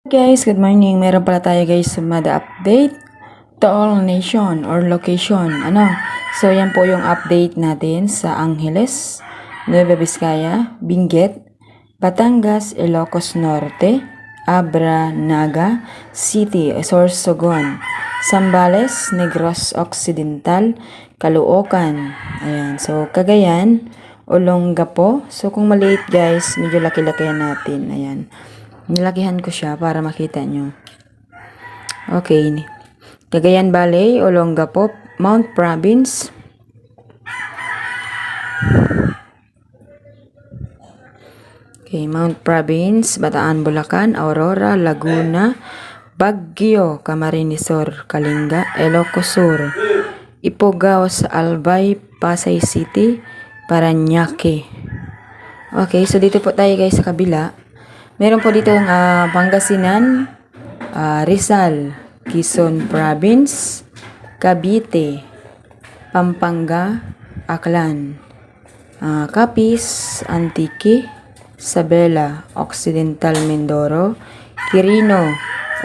Guys, good morning. Meron pala tayo guys Sumada update to all nation or location. So yan po yung update natin sa Angeles, Nueva Vizcaya, Benguet, Batangas, Ilocos Norte, Abra, Naga, City, Sorsogon, Zambales, Negros Occidental, Caloocan. Ayan. So Cagayan, Olongapo. So kung maliit guys, medyo laki-laki natin. Ayan. Nilakihan ko siya para makita nyo. Okay. Cagayan Valley, Olongapo, Mount Province. Okay, Mount Province, Bataan, Bulacan, Aurora, Laguna, Baguio, Camarines Sur, Kalinga, Ilocos Sur, Ifugao sa Albay, Pasay City, Parañaque. Okay, so dito po tayo guys sa kabila. Meron po dito ang Pangasinan, Rizal, Quezon Province, Cavite, Pampanga, Aklan, Capiz, Antique, Isabela, Occidental Mindoro, Quirino,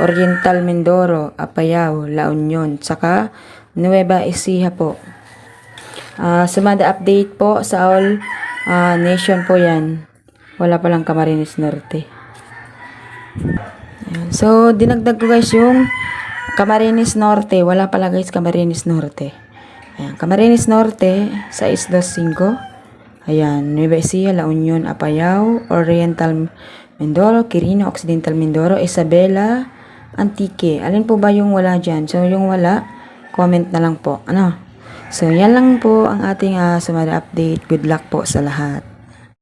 Oriental Mindoro, Apayao, La Union, saka Nueva Ecija po. Sumada update po sa all nation po yan. Wala palang Camarines Norte. Ayan. So, dinagdag ko guys yung Camarines Norte. Wala pala guys Camarines Norte. Ayan. Camarines Norte, 625. Ayan. Nueva Ecija, La Union, Apayao, Oriental Mindoro, Quirino, Occidental Mindoro, Isabela, Antique. Alin po ba yung wala dyan? So, yung wala, comment na lang po. So, yan lang po ang ating Sumada update. Good luck po sa lahat.